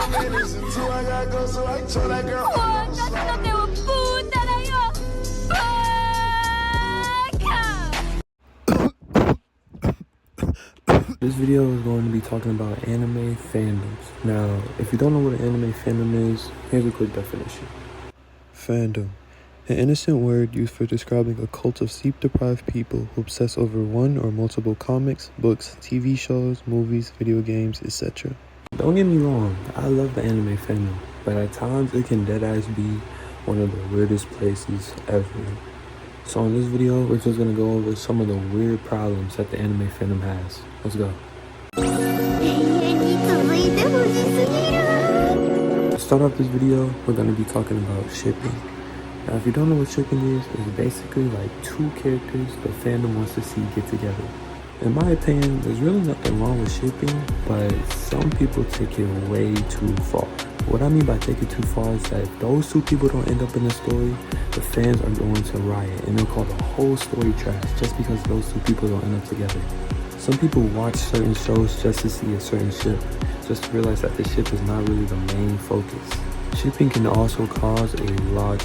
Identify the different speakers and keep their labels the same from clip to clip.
Speaker 1: This video is going to be talking about anime fandoms. Now, if you don't know what an anime fandom is, here's a quick definition. Fandom. An innocent word used for describing a cult of sleep-deprived people who obsess over one or multiple comics, books, TV shows, movies, video games, etc. Don't get me wrong, I love the anime fandom, but at times it can deadass be one of the weirdest places ever. So in this video, we're just going to go over some of the weird problems that the anime fandom has. Let's go. To start off this video, we're going to be talking about shipping. Now, if you don't know what shipping is, it's basically like two characters the fandom wants to see get together. In my opinion, there's really nothing wrong with shipping, but some people take it way too far. What I mean by take it too far is that if those two people don't end up in the story, the fans are going to riot and they'll call the whole story trash just because those two people don't end up together. Some people watch certain shows just to see a certain ship, just to realize that the ship is not really the main focus. Shipping can also cause a lot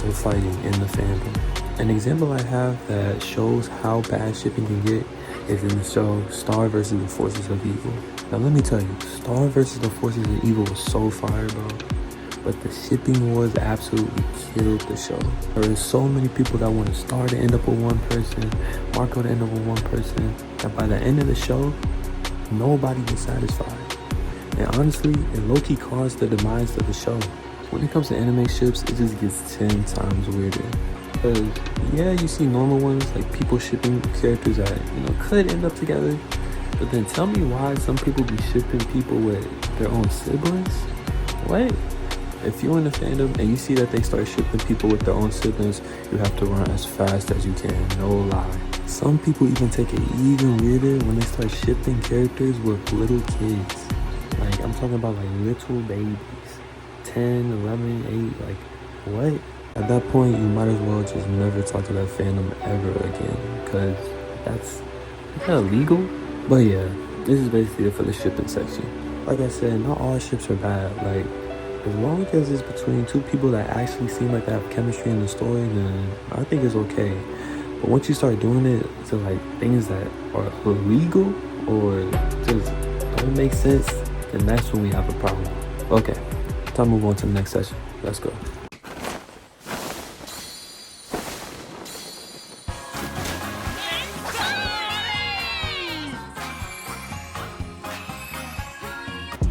Speaker 1: of fighting in the fandom. An example I have that shows how bad shipping can get is in the show Star vs. the Forces of Evil. Now let me tell you, Star vs. the Forces of Evil was so fire, bro. But the shipping wars absolutely killed the show. There are so many people that want Star to end up with one person, Marco to end up with one person, that by the end of the show, nobody was satisfied. And honestly, it low-key caused the demise of the show. When it comes to anime ships, it just gets 10 times weirder. Because, yeah, you see normal ones, like people shipping characters that, could end up together. But then tell me why some people be shipping people with their own siblings? What? If you're in the fandom and you see that they start shipping people with their own siblings, you have to run as fast as you can, no lie. Some people even take it even weirder when they start shipping characters with little kids. Like, I'm talking about like little babies, 10, 11, 8, like, what? At that point, you might as well just never talk to that fandom ever again, because that's not illegal. But yeah, this is basically it for the shipping section. Like I said, not all ships are bad. Like, as long as it's between two people that actually seem like they have chemistry in the story, then I think it's okay. But once you start doing it to like things that are illegal or just don't make sense, then that's when we have a problem. Okay, time to move on to the next session. Let's go.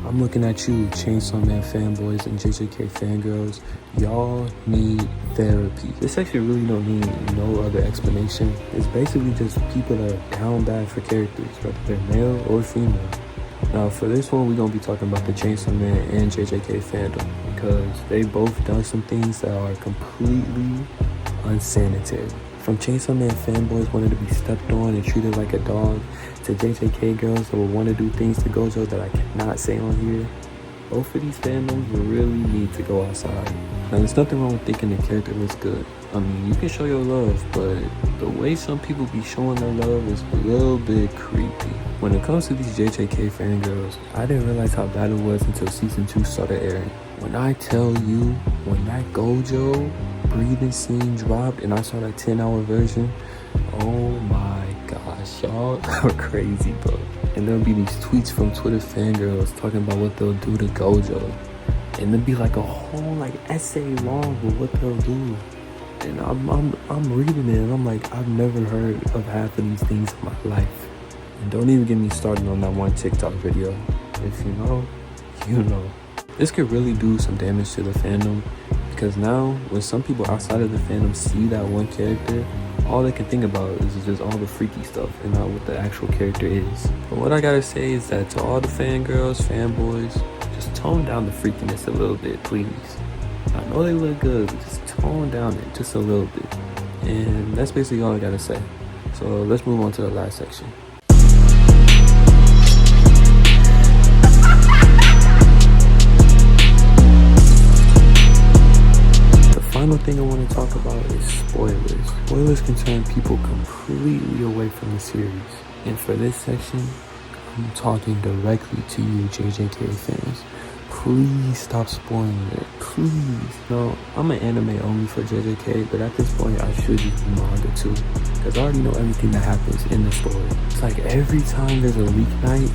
Speaker 1: I'm looking at you, Chainsaw Man fanboys and JJK fangirls. Y'all need therapy. This section really don't need no other explanation. It's basically just people that are down bad for characters, whether they're male or female. Now for this one, we're going to be talking about the Chainsaw Man and JJK fandom, because they both done some things that are completely unsanitary. From Chainsaw Man fanboys wanting to be stepped on and treated like a dog, to JJK girls that will want to do things to Gojo that I cannot say on here. Both of these fandoms will really need to go outside. Now there's nothing wrong with thinking the character looks good. I mean, you can show your love, but the way some people be showing their love is a little bit creepy. When it comes to these JJK fangirls, I didn't realize how bad it was until season 2 started airing. When I tell you, when that Gojo breathing scene dropped and I saw that 10-hour version, oh my gosh, y'all are crazy, bro. And there'll be these tweets from Twitter fangirls talking about what they'll do to Gojo, and there'll be like a whole like essay long with what they'll do. And I'm reading it and I'm like, I've never heard of half of these things in my life. And don't even get me started on that one TikTok video. If you know, you know. This could really do some damage to the fandom, because now when some people outside of the fandom see that one character, all they can think about is just all the freaky stuff and not what the actual character is. But what I gotta say is that to all the fangirls, fanboys, just tone down the freakiness a little bit, please. I know they look good, but just tone down it just a little bit. And that's basically all I gotta say. So let's move on to the last section. Final thing I want to talk about is spoilers. Spoilers can turn people completely away from the series. And for this section, I'm talking directly to you JJK fans. please stop spoiling it. Please. No, I'm an anime only for JJK, but at this point I should use manga too, because I already know everything that happens in the story. It's like every time there's a leak night,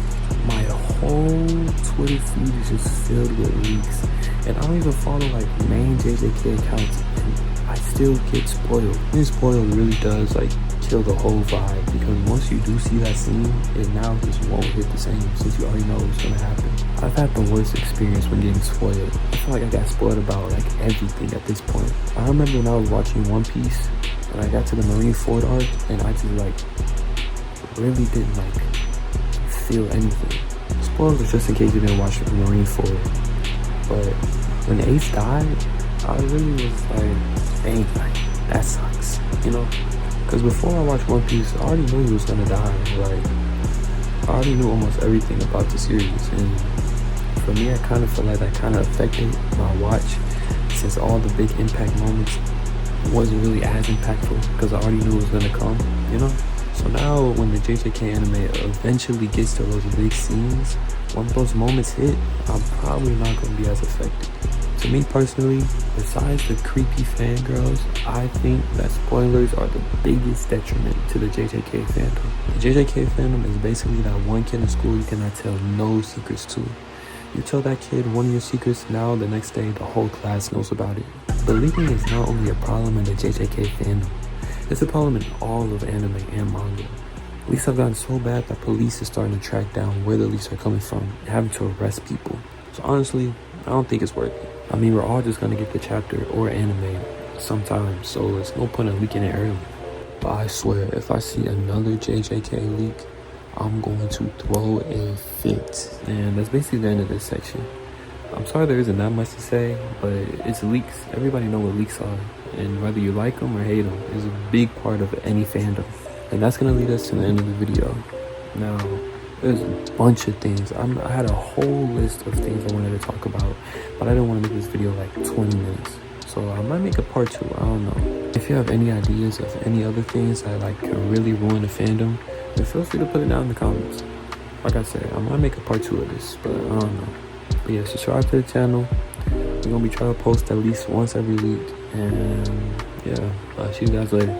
Speaker 1: my whole Twitter feed is just filled with leaks. And I don't even follow like main JJK accounts, and I still get spoiled. Being spoiled really does like kill the whole vibe, because once you do see that scene, it now just won't hit the same since you already know what's gonna happen. I've had the worst experience when getting spoiled. I feel like I got spoiled about like everything at this point. I remember when I was watching One Piece and I got to the Marineford arc, and I just like really didn't like feel anything. Spoilers just in case you didn't watch Marineford. But when Ace died, I really was like, dang, like that sucks, you know? Because before I watched One Piece, I already knew he was gonna die. Like, I already knew almost everything about the series, and for me, I kind of feel like that kind of affected my watch, since all the big impact moments wasn't really as impactful because I already knew it was gonna come, you know? So now when the JJK anime eventually gets to those big scenes, when those moments hit, I'm probably not gonna be as affected. To me personally, besides the creepy fangirls, I think that spoilers are the biggest detriment to the JJK fandom. The JJK fandom is basically that one kid in school you cannot tell no secrets to. You tell that kid one of your secrets now, the next day the whole class knows about it. But leaking is not only a problem in the JJK fandom, it's a problem in all of anime and manga. Leaks have gotten so bad that police is starting to track down where the leaks are coming from and having to arrest people. So honestly, I don't think it's worth it. I mean, we're all just gonna get the chapter or anime sometime, so there's no point in leaking it early. But I swear, if I see another JJK leak, I'm going to throw a fit. And that's basically the end of this section. I'm sorry there isn't that much to say, but it's leaks. Everybody know what leaks are, and whether you like them or hate them is a big part of any fandom. And that's gonna lead us to the end of the video. Now, there's a bunch of things. I had a whole list of things I wanted to talk about, but I didn't want to make this video like 20 minutes. So I might make a part 2, I don't know. If you have any ideas of any other things that like could really ruin the fandom, then feel free to put it down in the comments. Like I said, I might make a part 2 of this, but I don't know. But yeah, subscribe to the channel. We're gonna be trying to post at least once every week. And yeah, see you guys later.